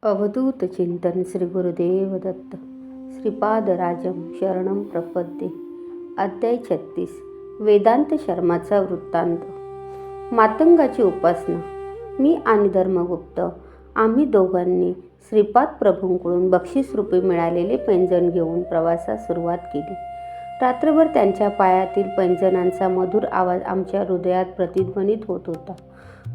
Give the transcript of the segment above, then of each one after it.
अवधूत चिंतन श्री गुरुदेव दत्त श्रीपादराजम शरणम प्रपद्ये. अध्याय 36. वेदांत शर्माचा वृत्तांत. मातंगाची उपासना. मी आणि धर्मगुप्त आम्ही दोघांनी श्रीपाद प्रभूंकडून बक्षीसरूपी मिळालेले पैंजण घेऊन प्रवासास सुरुवात केली. रात्रभर त्यांच्या पायातील पैंजणांचा मधुर आवाज आमच्या हृदयात प्रतिध्वनित होत होता.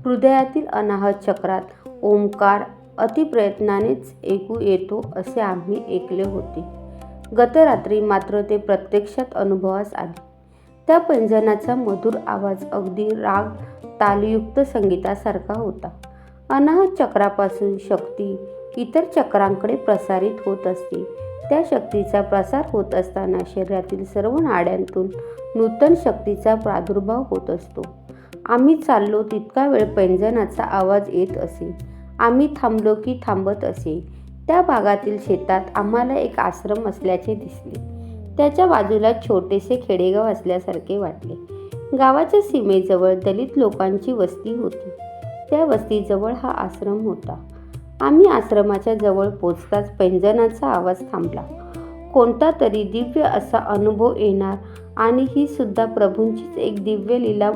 हृदयातील अनाहत चक्रात ओंकार अतिप्रयत्नानेच ऐकू येतो असे आम्ही ऐकले होते. गतरात्री मात्र ते प्रत्यक्षात अनुभवास आले. त्या पैंजणाचा मधुर आवाज अगदी राग तालयुक्त संगीतासारखा होता. अनाहत चक्रापासून शक्ती इतर चक्रांकडे प्रसारित होत असते. त्या शक्तीचा प्रसार होत असताना शरीरातील सर्व नाड्यांतून नूतन शक्तीचा प्रादुर्भाव होत असतो. आम्ही चाललो तितका वेळ पैंजणाचा आवाज येत असे. आम्ही थांबलो की थांबत असे. त्या भागातील शेतात आम्हाला एक आश्रम असल्याचे दिसले. त्याच्या बाजूला छोटेसे खेडेगाव असल्यासारखे वाटले. गावाच्या सीमेजवळ दलित लोकांची वस्ती होती. त्या वस्तीजवळ हा आश्रम होता. आम्ही आश्रमाच्या जवळ पोचताच पैंजणाचा आवाज थांबला. कोणता तरी दिव्य असा अनुभव येणार आणि ही सुद्धा प्रभूंचीच एक दिव्य लीला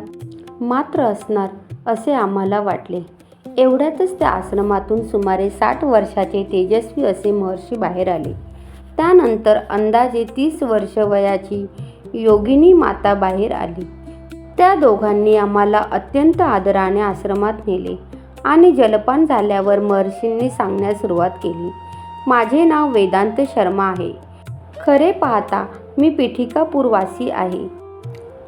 मात्र असणार असे आम्हाला वाटले. एवढ्यातच त्या आश्रमातून सुमारे 60 वर्षाचे तेजस्वी असे महर्षी बाहेर आले. त्यानंतर अंदाजे 30 वर्ष वयाची योगिनी माता बाहेर आली. त्या दोघांनी आम्हाला अत्यंत आदराने आश्रमात नेले आणि जलपान झाल्यावर महर्षींनी सांगण्यास सुरुवात केली. माझे नाव वेदांत शर्मा आहे. खरे पाहता मी पिठिकापूरवासी आहे.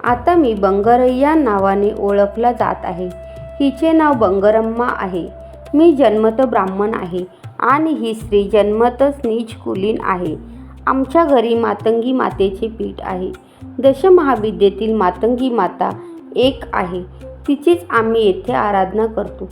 आता मी बंगरय्या नावाने ओळखला जात आहे. हिचे नाव बंगरम्मा आहे. मी जन्मत ब्राह्मण आहे आणि ही स्त्री जन्मतच नीच कुलीन आहे. आमच्या घरी मातंगी मातेचे पीठ आहे. दशमहाविद्येतील मातंगी माता एक आहे. तिचीच आम्ही येथे आराधना करतो.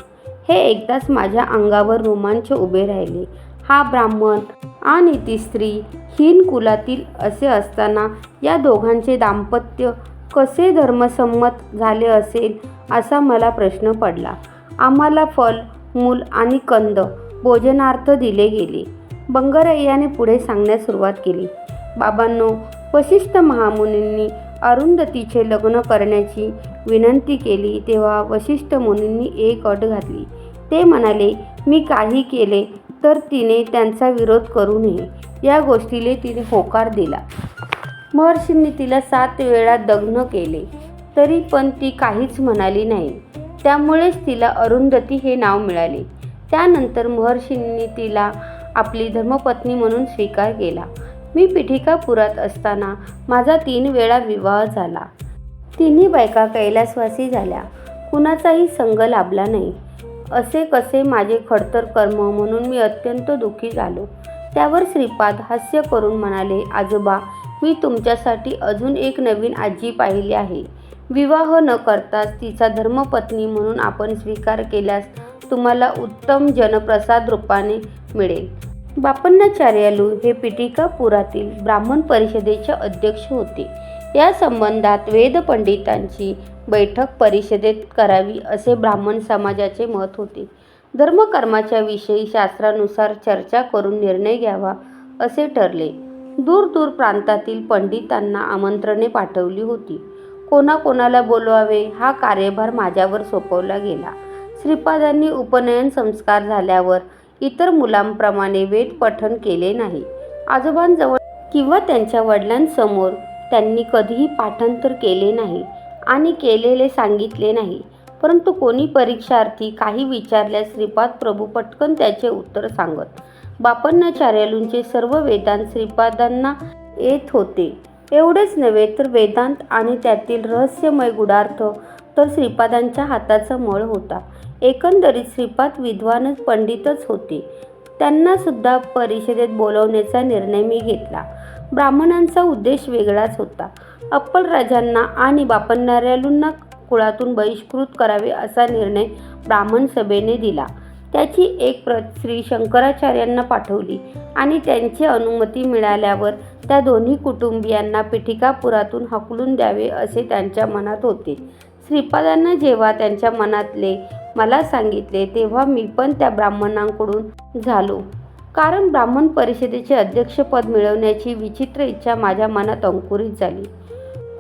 हे ऐकताच माझ्या अंगावर रोमांच उभे राहिले. हा ब्राह्मण आणि ती स्त्री हीन कुलातील असे असताना या दोघांचे दाम्पत्य कसे धर्मसंमत झाले असेल असा मला प्रश्न पडला. आम्हाला फल, मूल आणि कंद भोजनार्थ दिले गेले. बंगरय्याने पुढे सांगण्यास सुरुवात केली. बाबांनो, वशिष्ठ महामुनींनी अरुंधतीचे लग्न करण्याची विनंती केली तेव्हा वशिष्ठ मुनींनी एक अट घातली. ते म्हणाले, मी काही केले तर तिने त्यांचा विरोध करू नये. या गोष्टीला तिने होकार दिला. महर्षींनी तिला 7 वेळा दग्न केले तरी पण ती काहीच म्हणाली नाही. त्यामुळेच तिला अरुंधती हे नाव मिळाले. त्यानंतर महर्षींनी तिला आपली धर्मपत्नी म्हणून स्वीकार केला. मी पिठिकापुरात असताना माझा 3 वेळा विवाह झाला. तिन्ही बायका कैलासवासी झाल्या. कुणाचाही संग लाभला नाही. असे कसे माझे खडतर कर्म म्हणून मी अत्यंत दुःखी झालो. त्यावर श्रीपाद हास्य करून म्हणाले, आजोबा, मी तुमच्यासाठी अजून एक नवीन आजी पाहिली आहे. विवाह न करताच तिचा धर्मपत्नी म्हणून आपण स्वीकार केल्यास तुम्हाला उत्तम जनप्रसाद रूपाने मिळेल. बापन्नाचार्यालू हे पिठिकापुरातील ब्राह्मण परिषदेचे अध्यक्ष होते. या संबंधात वेदपंडितांची बैठक परिषदेत करावी असे ब्राह्मण समाजाचे मत होते. धर्मकर्माच्या विषयी शास्त्रानुसार चर्चा करून निर्णय घ्यावा असे ठरले. दूर प्रांतातील पंडितांना आमंत्रणे पाठवली होती. कोणाकोणाला बोलवावे हा कार्यभार माझ्यावर सोपवला गेला. श्रीपादांनी उपनयन संस्कार झाल्यावर इतर मुलांप्रमाणे वेद पठण केले नाही. आजोबांजवळ किंवा त्यांच्या वडिलांसमोर त्यांनी कधीही पाठांतर केले नाही आणि केलेले सांगितले नाही. परंतु कोणी परीक्षार्थी काही विचारल्यास श्रीपाद प्रभू पटकन त्याचे उत्तर सांगत. बापन्नाचार्यालूंचे सर्व वेदांत श्रीपादांना येत होते. एवढेच नव्हे तर वेदांत आणि त्यातील रहस्यमय गूढार्थ तर श्रीपादांच्या हाताचा मळ होता. एकंदरीत श्रीपाद विद्वान पंडितच होते. त्यांना सुद्धा परिषदेत बोलवण्याचा निर्णय मी घेतला. ब्राह्मणांचा उद्देश वेगळाच होता. अप्पल राजांना आणि बापन्नाचार्यालूंना कुळातून बहिष्कृत करावे असा निर्णय ब्राह्मण सभेने दिला. त्याची एक प्रत श्री शंकराचार्यांना पाठवली आणि त्यांची अनुमती मिळाल्यावर त्या दोन्ही कुटुंबियांना पिठिकापुरातून हाकलून द्यावे असे त्यांच्या मनात होते. श्रीपादांना जेव्हा त्यांच्या मनातले मला सांगितले तेव्हा मी पण त्या ब्राह्मणांकडून झालो, कारण ब्राह्मण परिषदेचे अध्यक्षपद मिळवण्याची विचित्र इच्छा माझ्या मनात अंकुरित झाली.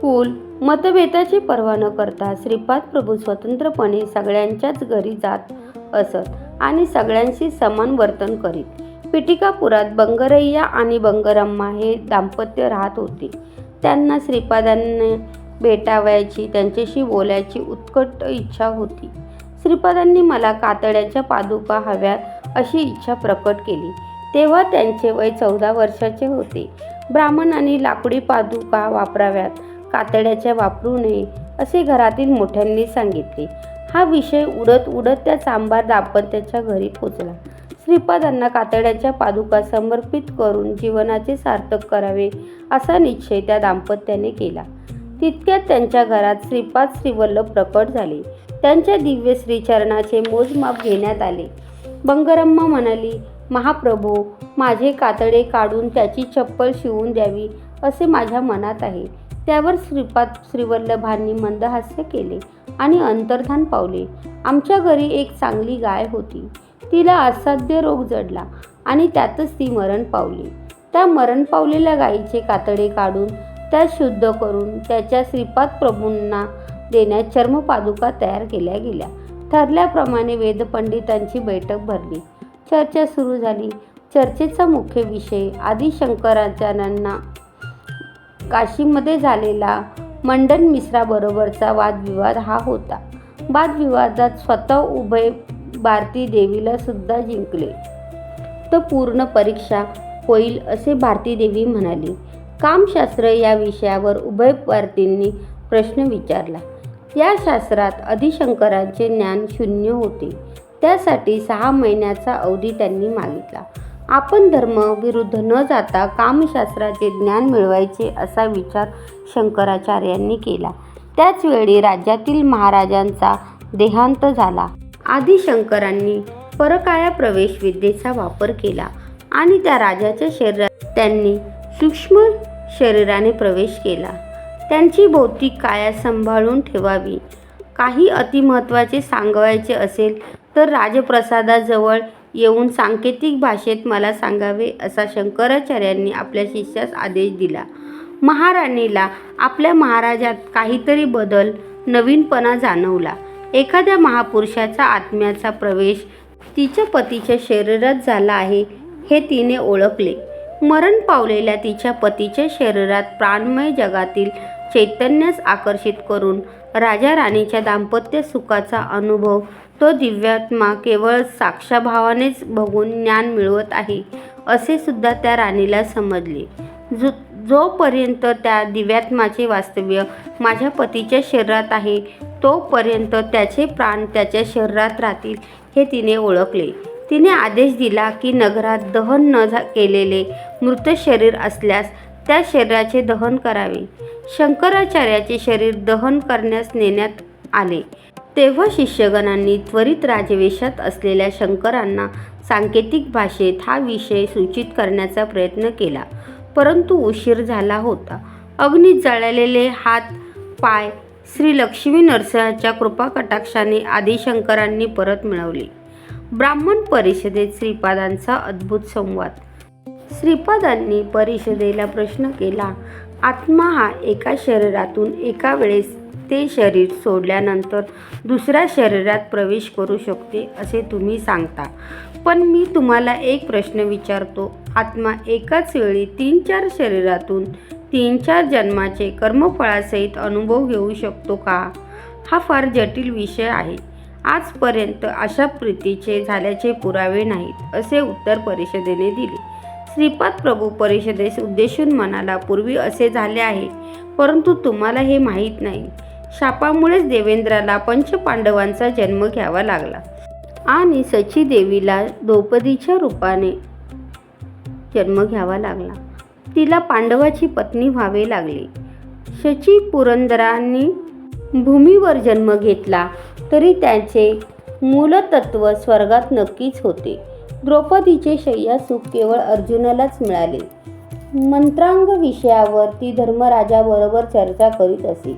कुल मतभेदाची पर्वा न करता श्रीपाद प्रभू स्वतंत्रपणे सगळ्यांच्याच घरी जात असत आणि सगळ्यांशी समान वर्तन करीत. पिटिकापुरात बंगरय्या आणि बंगरम्मा हे दाम्पत्य राहत होते. त्यांना श्रीपादांना भेटावयाची, त्यांच्याशी बोलायची उत्कट इच्छा होती. श्रीपादांनी मला कातड्याच्या पादुका हव्यात अशी इच्छा प्रकट केली. तेव्हा त्यांचे वय 14 वर्षाचे होते. ब्राह्मणांनी लाकडी पादुका वापराव्यात, कातड्याच्या वापरू नये असे घरातील मोठ्यांनी सांगितले. हा विषय उडत उडत त्या चांभार दाम्पत्याच्या घरी पोचला. श्रीपादांना कातड्याच्या पादुका समर्पित करून जीवनाचे सार्थक करावे असा निश्चय त्या दाम्पत्याने केला. तितक्यात त्यांच्या घरात श्रीपाद श्रीवल्लभ प्रकट झाले. त्यांच्या दिव्य श्रीचरणाचे मोजमाप घेण्यात आले. बंगरम्मा म्हणाली, महाप्रभू, माझे कातडे काढून त्याची चप्पल शिवून द्यावी असे माझ्या मनात आहे. त्यावर श्रीपाद श्रीवल्लभांनी मंदहास्य केले आणि अंतर्धान पावले. आमच्या घरी एक चांगली गाय होती. तिला असाध्य रोग जडला आणि त्यातच ती मरण पावली. त्या मरण पावलेल्या गायीचे कातडे काढून त्या शुद्ध करून त्याच्या श्रीपाद प्रभूंना देण्यात चर्मपादुका तयार केल्या गेल्या. ठरल्याप्रमाणे वेदपंडितांची बैठक भरली. चर्चा सुरू झाली. चर्चेचा मुख्य विषय आदि शंकराचार्यांना काशीमध्ये झालेला मंडन मिश्राबरोबरचा वादविवाद हा होता. वादविवादात स्वतः उभय भारती देवीला सुद्धा जिंकले तर पूर्ण परीक्षा होईल असे भारती देवी म्हणाली. कामशास्त्र या विषयावर उभय भारतींनी प्रश्न विचारला. या शास्त्रात आदिशंकरांचे ज्ञान शून्य होते. त्यासाठी 6 महिन्याचा अवधी त्यांनी मागितला. आपण धर्म विरुद्ध न जाता कामशास्त्राचे ज्ञान मिळवायचे असा विचार शंकराचार्यांनी केला. त्याच वेळी राज्यातील महाराजांचा देहांत झाला. आदिशंकरांनी परकाया प्रवेश विद्येचा वापर केला आणि त्या राजाच्या शरीरात त्यांनी सूक्ष्म शरीराने प्रवेश केला. त्यांची भौतिक काया सांभाळून ठेवावी. काही अतिमहत्त्वाचे सांगायचे असेल तर राजप्रसादाजवळ येऊन सांकेतिक भाषेत मला सांगावे असा शंकराचार्यांनी आपल्या शिष्यास आदेश दिला. महाराणीला आपल्या महाराजात काहीतरी बदल, नवीनपणा जाणवला. एखाद्या महापुरुषाचा आत्म्याचा प्रवेश तिच्या पतीच्या शरीरात झाला आहे हे तिने ओळखले. मरण पावलेल्या तिच्या पतीच्या शरीरात प्राणमय जगातील चैतन्यास आकर्षित करून राजा राणीच्या दाम्पत्य सुखाचा अनुभव तो दिव्यात्मा केवळ साक्षाभावानेच बघून ज्ञान मिळवत आहे असे सुद्धा त्या राणीला समजले. जोपर्यंत त्या दिव्यात्माचे वास्तव्य माझ्या पतीच्या शरीरात आहे तोपर्यंत त्याचे प्राण त्याच्या शरीरात राहतील हे तिने ओळखले. तिने आदेश दिला की नगरात दहन न केलेले मृत शरीर असल्यास त्या शरीराचे दहन करावे. शंकराचार्याचे शरीर दहन करण्यास नेण्यात आले. तेव्हा शिष्यगणांनी त्वरित राजवेशात असलेल्या शंकरांना सांकेतिक भाषेत हा विषय सूचित करण्याचा प्रयत्न केला, परंतु उशीर झाला होता. अग्नीत जळलेले हात पाय श्री लक्ष्मी नरसिंहाच्या कृपाकटाक्षाने आदिशंकरांनी परत मिळवले. ब्राह्मण परिषदेत श्रीपादांचा अद्भुत संवाद. श्रीपादांनी परिषदेला प्रश्न केला, आत्मा हा एका शरीरातून एका वेळेस ते शरीर सोडल्यानंतर दुसऱ्या शरीरात प्रवेश करू शकते असे तुम्ही सांगता, पण मी तुम्हाला एक प्रश्न विचारतो. आत्मा एकाच वेळी 3-4 शरीरातून 3-4 जन्माचे कर्मफळासहित अनुभव घेऊ शकतो का? हा फार जटिल विषय आहे. आजपर्यंत अशा प्रीतीचे झाल्याचे पुरावे नाहीत असे उत्तर परिषदेने दिले. श्रीपाद प्रभू परिषदेस उद्देशून म्हणाला, पूर्वी असे झाले आहे, परंतु तुम्हाला हे माहीत नाही. शापामुळेच देवेंद्राला पंचपांडवांचा जन्म घ्यावा लागला आणि सचीदेवीला द्रौपदीच्या रूपाने जन्म घ्यावा लागला. तिला पांडवाची पत्नी व्हावे लागले. शची पुरंदरांनी भूमीवर जन्म घेतला तरी त्याचे मूलतत्व स्वर्गात नक्कीच होते. द्रौपदीचे शय्यासुख केवळ अर्जुनालाच मिळाले. मंत्रांग विषयावर ती धर्मराजाबरोबर चर्चा करीत असे.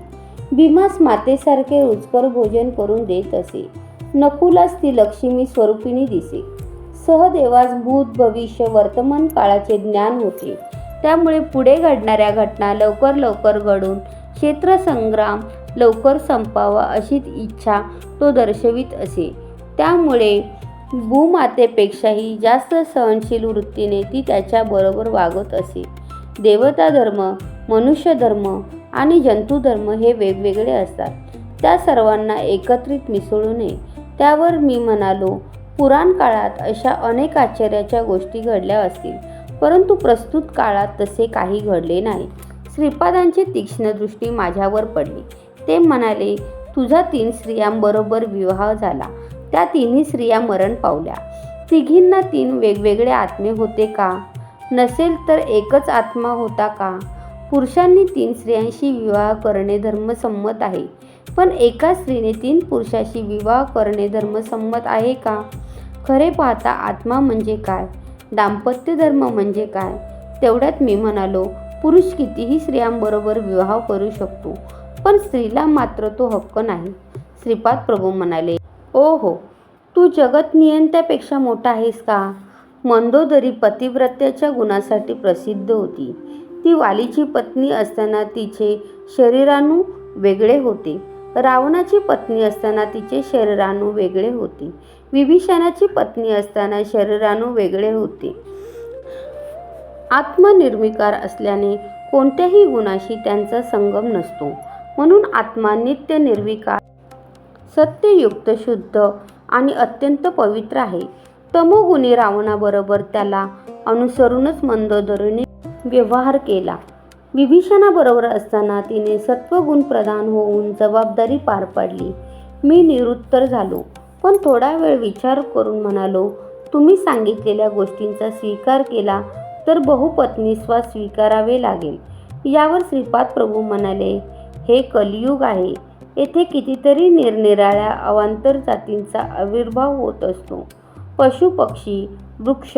भीमास मातेसारखे रुचकर भोजन करून देत असे. नकुलास ती लक्ष्मी स्वरूपिणी दिसे. सहदेवास भूत भविष्य वर्तमान काळाचे ज्ञान होते. त्यामुळे पुढे घडणाऱ्या घटना लवकर घडून क्षेत्रसंग्राम लवकर संपावा अशी इच्छा तो दर्शवित असे. त्यामुळे भूमातेपेक्षाही जास्त सहनशील वृत्तीने ती त्याच्याबरोबर वागत असे. देवता धर्म, मनुष्य धर्म आणि जंतू धर्म हे वेगवेगळे असतात. त्या सर्वांना एकत्रित मिसळू नये. त्यावर मी म्हणालो, पुराण काळात अशा अनेक आश्चर्याच्या गोष्टी घडल्या असतील, परंतु प्रस्तुत काळात तसे काही घडले नाही. श्रीपादांची तीक्ष्ण दृष्टी माझ्यावर पडली. ते म्हणाले, तुझा 3 स्त्रियांबरोबर विवाह झाला. त्या 3ही स्त्रिया मरण पावल्या. तिघींना 3 वेगवेगळे आत्मे होते का? नसेल तर एकच आत्मा होता का? पुरुषांनी 3 स्त्रियांशी विवाह करणे धर्मसंमत आहे, पण एका स्त्रीने 3 पुरुषांशी विवाह करणे धर्मसंमत आहे का? खरे पाहता आत्मा म्हणजे काय? दाम्पत्य धर्म म्हणजे काय? तेवढ्यात मी म्हणालो, पुरुष कितीही स्त्रियांबरोबर विवाह करू शकतो, पण स्त्रीला मात्र तो हक्क नाही. श्रीपाद प्रभू म्हणाले, ओ हो, तू जगत नियंत्यापेक्षा मोठा आहेस का? मंदोदरी पतिव्रत्याच्या गुणासाठी प्रसिद्ध होती. ती वालीची पत्नी असताना तिचे शरीराणू वेगळे होते. रावणाची पत्नी असताना तिचे शरीराणू वेगळे होते. विभीषणाची पत्नी असताना शरीराणू वेगळे होते. आत्मनिर्विकार असल्याने कोणत्याही गुणाशी त्यांचा संगम नसतो. म्हणून आत्मा नित्य निर्विकार, सत्ययुक्त, शुद्ध आणि अत्यंत पवित्र आहे. तमोगुणी रावणाबरोबर त्याला अनुसरूनच मंदोदरीने व्यवहार केला. विभीषणाबरोबर असताना तिने सत्वगुण प्रधान होऊन जबाबदारी पार पाडली. मी निरुत्तर झालो, पण थोडा वेळ विचार करून म्हणालो, तुम्ही सांगितलेल्या गोष्टींचा स्वीकार केला तर बहुपत्नीस्वास स्वीकारावे लागेल. यावर श्रीपाद प्रभू म्हणाले, हे कलियुग आहे. येथे कितीतरी निरनिराळ्या अवांतर जातींचा आविर्भाव होत असतो. पशु पक्षी, वृक्ष,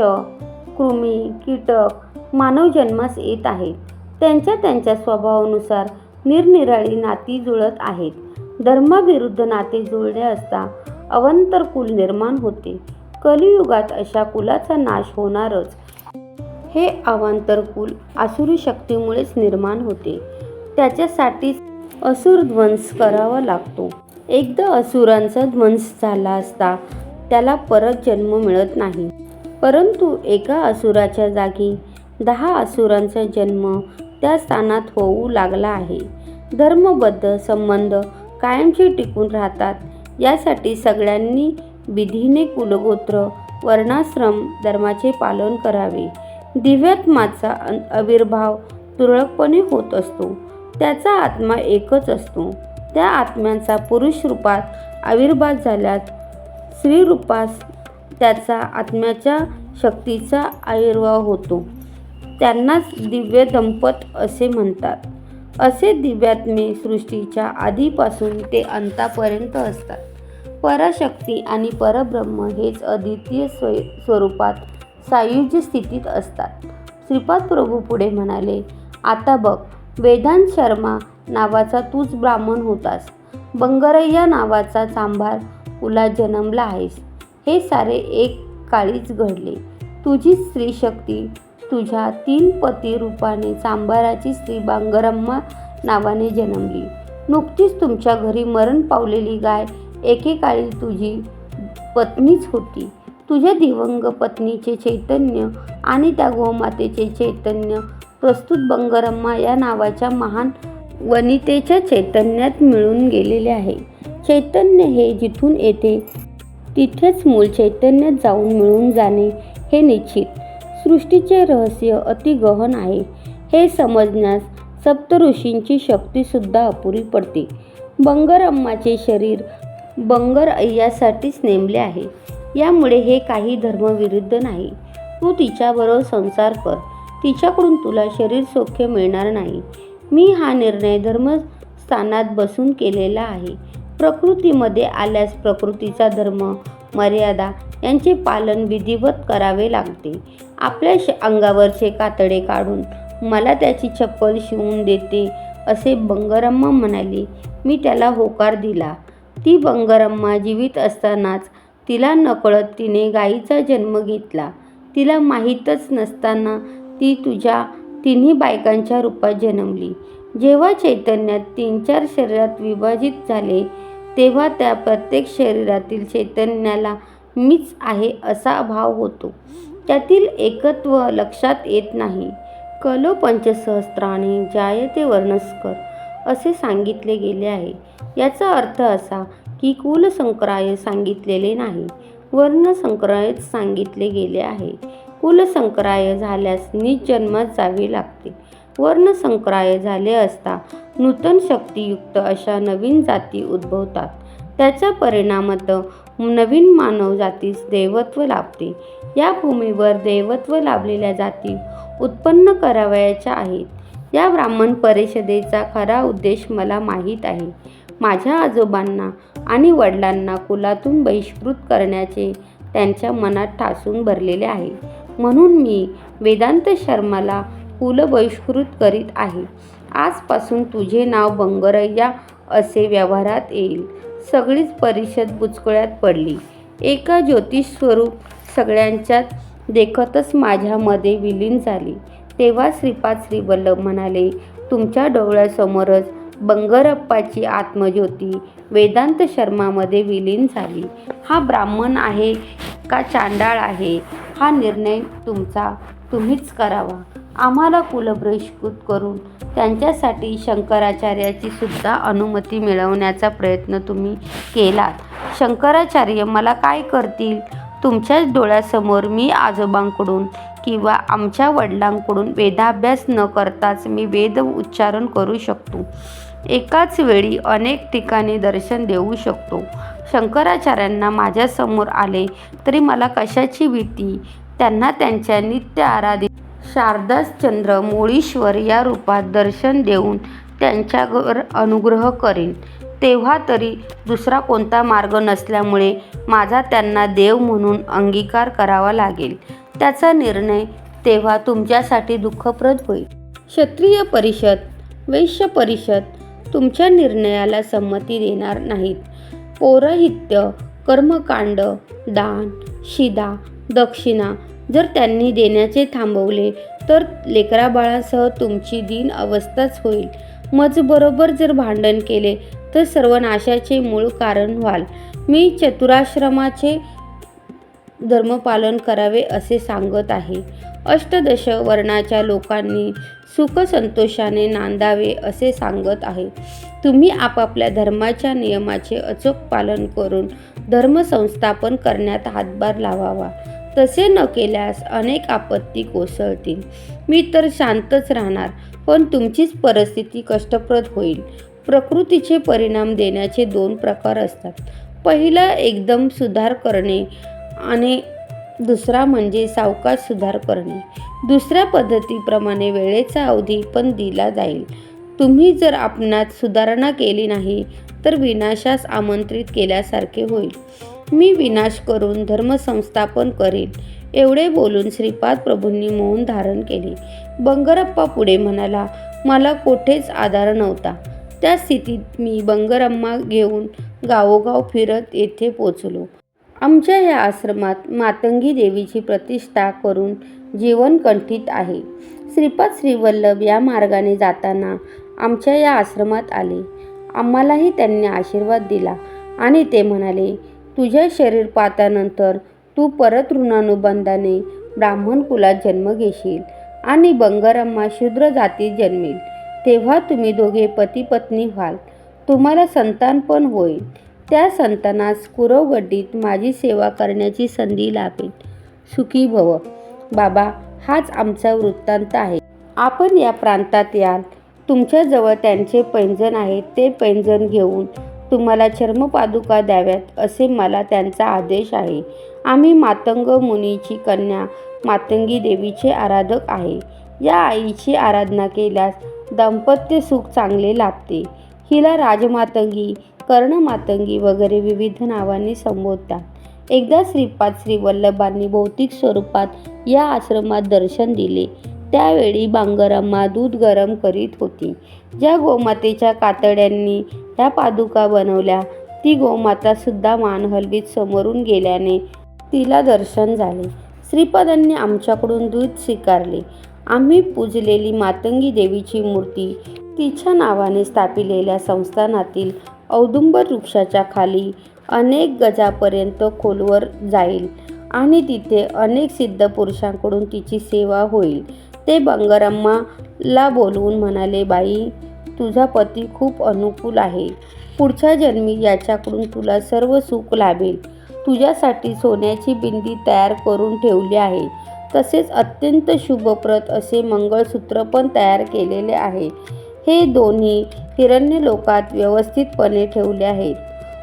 कृमी, कीटक मानव जन्मास येत आहेत. त्यांच्या स्वभावानुसार निरनिराळी नाती जुळत आहेत. धर्माविरुद्ध नाते जुळले असता अवांतर कुल निर्माण होते. कलियुगात अशा कुलाचा नाश होणारच. हे अवांतर कुल आसुरी शक्तीमुळेच निर्माण होते. त्याच्यासाठी असुर ध्वंस करावा लागतो. एकदा असुरांचा ध्वंस झाला असता त्याला परत जन्म मिळत नाही, परंतु एका असुराच्या जागी 10 असुरांचा जन्म त्या स्थानात होऊ लागला आहे. धर्मबद्ध संबंध कायमचे टिकून राहतात, यासाठी सगळ्यांनी विधीने कुलगोत्र वर्णाश्रम धर्माचे पालन करावे. दिव्यात्माचा आविर्भाव तुरळकपणे होत असतो. त्याचा आत्मा एकच असतो. त्या आत्म्यांचा पुरुष रूपात आविर्भाव झाल्यास स्त्री रूपास त्याचा आत्म्याच्या शक्तीचा आविर्भाव होतो. त्यांनाच दिव्य दंपत असे म्हणतात. असे दिव्यात्मे सृष्टीच्या आधीपासून ते अंतापर्यंत असतात. पराशक्ती आणि परब्रह्म हेच अद्वितीय स्वरूपात सायुज्य स्थितीत असतात. श्रीपाद प्रभू पुढे म्हणाले, आता बघ, वेदांत शर्मा नावाचा तूच ब्राह्मण होतास. बंगरय्या नावाचा चांभार कुलात जन्मला आहेस. हे सारे एक काळीच घडले. तुझी स्त्रीशक्ती तुझ्या 3 पती रूपाने चांभाराची स्त्री बांगरम्मा नावाने जन्मली. नुकतीच तुमच्या घरी मरण पावलेली गाय एकेकाळी तुझी पत्नीच होती. तुझ्या दिवंग पत्नीचे चैतन्य आणि त्या गोमातेचे चैतन्य प्रस्तुत बंगरम्मा या नावाच्या महान वनितेच्या चैतन्यात मिळून गेलेले आहे. चैतन्य हे जिथून येते तिथेच मूळ चैतन्यात जाऊन मिळून जाणे हे निश्चित. सृष्टीचे रहस्य अति गहन आहे. हे समजण्यास सप्तऋषींची शक्तीसुद्धा अपुरी पडते. बंगरम्माचे शरीर बंगरय्यासाठीच नेमले आहे. यामुळे हे काही धर्मविरुद्ध नाही. तू तिच्याबरोबर संसार कर. तिच्याकडून तुला शरीर सौख्य मिळणार नाही. मी हा निर्णय धर्मस्थानात बसून केलेला आहे. प्रकृतीमध्ये आल्यास प्रकृतीचा धर्म, मर्यादा यांचे पालन विधिवत करावे लागते. आपल्या अंगावरचे कातडे काढून मला त्याची चप्पल शिवून देते असे बंगरम्मा म्हणाली. मी त्याला होकार दिला. ती बंगारम्मा जीवित असतानाच तिला नकळत तिने गायीचा जन्म घेतला. तिला माहीतच नसताना ती तुझ्या तिन्ही बायकांच्या रूपात जन्मली. जेव्हा चैतन्यात 3-4 शरीरात विभाजित झाले तेव्हा त्या प्रत्येक शरीरातील चैतन्याला मीच आहे असा भाव होतो. त्यातील एकत्व लक्षात येत नाही. कलो पंचसहस्राणि जायते वर्णस्कर असे सांगितले गेले आहे. याचा अर्थ असा की कुलसंकराय सांगितलेले नाही, वर्णसंकरायच सांगितले गेले आहे. कुलसंकराय झाल्यास नीच जन्मात जावे लागते. वर्णसंकराय झाले असता नूतन शक्तियुक्त अशा नवीन जाती उद्भवतात. त्याचा परिणामत नवीन मानव जातीस दैवत्व लाभते. या भूमीवर दैवत्व लाभलेल्या जाती उत्पन्न करावयाच्या आहेत. या ब्राह्मण परिषदेचा खरा उद्देश मला माहीत आहे. माझ्या आजोबांना आणि वडिलांना कुलातून बहिष्कृत करण्याचे त्यांच्या मनात ठासून भरलेले आहे. म्हणून मी वेदांत शर्माला कुलबहिष्कृत करीत आहे. आजपासून तुझे नाव बंगरय्या असे व्यवहारात येईल. सगळीच परिषद बुचकळ्यात पडली. एका ज्योतिषस्वरूप सगळ्यांच्यात देखतच माझ्यामध्ये विलीन झाली. तेव्हा श्रीपाद श्रीवल्लभ म्हणाले, तुमच्या डोळ्यासमोरच बंगरप्पाची आत्मज्योती वेदांत शर्मामध्ये विलीन झाली. हा ब्राह्मण आहे का चांडाळ आहे हा निर्णय तुम्हीच करावा. आम्हाला कुलबहिष्कृत करून त्यांच्यासाठी शंकराचार्याची सुद्धा अनुमती मिळवण्याचा प्रयत्न तुम्ही केलात. शंकराचार्य मला काय करतील? तुमच्याच डोळ्यासमोर मी आजोबांकडून किंवा आमच्या वडिलांकडून वेदाभ्यास न करताच मी वेद उच्चारण करू शकतो. एकाच वेळी अनेक ठिकाणी दर्शन देऊ शकतो. शंकराचार्यांना माझ्यासमोर आले तरी मला कशाची भीती? त्यांना त्यांच्या नित्य आराधित शारदाचंद्र मुळीश्वर या रूपात दर्शन देऊन त्यांच्यावर अनुग्रह करीन. तेव्हा तरी दुसरा कोणता मार्ग नसल्यामुळे माझा त्यांना देव म्हणून अंगीकार करावा लागेल. त्याचा निर्णय तेव्हा तुमच्यासाठी दुःखप्रद होईल. क्षत्रिय परिषद, वैश्य परिषद तुमच्या निर्णयाला संमती देणार नाहीत. पौरोहित्य, कर्मकांड, दान, शिदा, दक्षिणा जर त्यांनी देण्याचे थांबवले तर लेकराबाळासह तुमची दीन अवस्थाच होईल. मजबरोबर जर भांडण केले तर सर्वनाशाचे मूळ कारण व्हाल. मी चतुराश्रमाचे धर्मपालन करावे असे सांगत आहे. अष्टदश वर्णाच्या लोकांनी सुखसंतोषाने नांदावे असे सांगत आहे. तुम्ही आपापल्या धर्माच्या नियमाचे अचूक पालन करून धर्मसंस्थापन करण्यात हातभार लावावा. तसे न केल्यास अनेक आपत्ती कोसळतील. मी तर शांतच राहणार, पण तुमचीच परिस्थिती कष्टप्रद होईल. प्रकृतीचे परिणाम देण्याचे 2 प्रकार असतात. पहिला एकदम सुधार करणे आणि दुसरा म्हणजे सावकाश सुधार करणे. दुसऱ्या पद्धतीप्रमाणे वेळेचा अवधी पण दिला जाईल. तुम्ही जर आपणात सुधारणा केली नाही तर विनाशास आमंत्रित केल्यासारखे होईल. मी विनाश करून धर्मसंस्थापन करीन. एवढे बोलून श्रीपाद प्रभूंनी मौन धारण केले. बंगरप्पा पुढे म्हणाला, मला कोठेच आधार नव्हता. त्या स्थितीत मी बंगरम्मा घेऊन गावोगाव फिरत येथे पोचलो. आमच्या या आश्रमात मातंगी देवीची प्रतिष्ठा करून जीवन कंठित आहे. श्रीपाद श्रीवल्लभ या मार्गाने जाताना आमच्या या आश्रमात आले. आम्हालाही त्यांनी आशीर्वाद दिला आणि ते म्हणाले, तुझ्या शरीरपातानंतर तू परत ऋणानुबंधाने ब्राह्मण कुलात जन्म घेशील आणि बंगरम्मा शूद्र जातीत जन्मेल. तेव्हा तुम्ही दोघे पती पत्नी व्हाल. तुम्हाला संतान पण होईल. त्या संतानास कुरवगड्डीत माझी सेवा करण्याची संधी लाभेल. सुखी भव. बाबा, हाच आमचा वृत्तांत आहे. आपण या प्रांतात याल. तुमच्याजवळ त्यांचे पैंजण आहे. ते पैंजण घेऊन तुम्हाला चर्मपादुका द्याव्यात असे मला त्यांचा आदेश आहे. आम्ही मातंग मुनीची कन्या मातंगी देवीचे आराधक आहे. या आईची आराधना केल्यास दाम्पत्य सुख चांगले लाभते. हिला राजमातंगी, कर्णमातंगी वगैरे विविध नावांनी संबोधतात. एकदा श्रीपाद श्रीवल्लभांनी भौतिक स्वरूपात या आश्रमात दर्शन दिले. त्यावेळी बांगरम्मा दूध गरम करीत होती. ज्या गोमातेच्या कातड्यांनी ह्या पादुका बनवल्या ती गोमाता सुद्धा मान हलवीत समोरून गेल्याने तिला दर्शन झाले. श्रीपादांनी आमच्याकडून दूध स्वीकारले. आम्ही पूजलेली मातंगी देवीची मूर्ती तिच्या नावाने स्थापिलेल्या संस्थानातील औदुंबर वृक्षाच्या खाली अनेक गजापर्यंत खोलवर जाईल आणि तिथे अनेक सिद्ध पुरुषांकडून तिची सेवा होईल. ते बंगारम्माला बोलवून म्हणाले, बाई, तुझा पती खूप अनुकूल आहे. पुढच्या जन्मी याच्याकडून तुला सर्व सुख लाभेल. तुझ्यासाठी सोन्याची बिंदी तयार करून ठेवली आहे. तसेच अत्यंत शुभप्रद असे मंगळसूत्र पण तयार केलेले आहे. हे दोन्ही हिरण्यलोकात व्यवस्थितपणे ठेवले आहेत.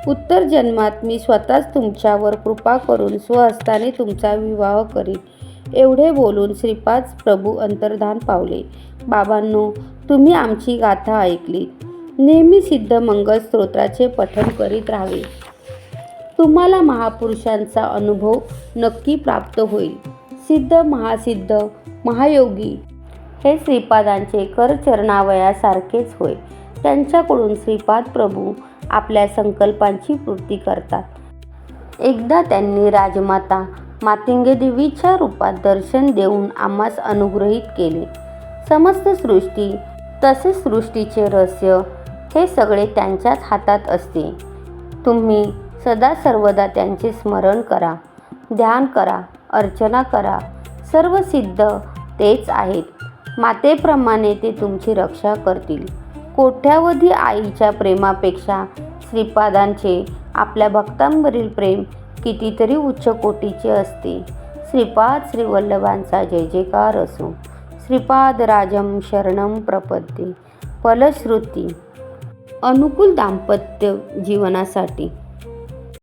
उत्तर जन्मात मी स्वतःच तुमच्यावर कृपा करून स्वहस्ताने तुमचा विवाह करीन. एवढे बोलून श्रीपाद प्रभू अंतर्धान पावले. बाबांनो, तुम्ही आमची गाथा ऐकली. नेहमी सिद्ध मंगल स्तोत्राचे पठण करीत राहावे. तुम्हाला महापुरुषांचा अनुभव नक्की प्राप्त होईल. सिद्ध, महासिद्ध, महायोगी हे श्रीपादांचे करचरणावयासारखेच होय. त्यांच्याकडून श्रीपाद प्रभू आपल्या संकल्पांची पूर्ती करतात. एकदा त्यांनी राजमाता मातंगी देवीच्या रूपात दर्शन देऊन आम्हास अनुग्रहित केले. समस्त सृष्टी तसेच सृष्टीचे रहस्य हे सगळे त्यांच्याच हातात असते. तुम्ही सदा सर्वदा त्यांचे स्मरण करा, ध्यान करा, अर्चना करा. सर्व सिद्ध तेच आहेत. मातेप्रमाणे ते तुमची रक्षा करतील. कोट्यावधी आईच्या प्रेमापेक्षा श्रीपादांचे आपल्या भक्तांवरील प्रेम कितीतरी उच्च कोटीचे असते. श्रीपाद श्रीवल्लभांचा जय जयकार असो. श्रीपाद राजम शरणम प्रपद्ये. फलश्रुती अनुकूल दाम्पत्य जीवनासाठी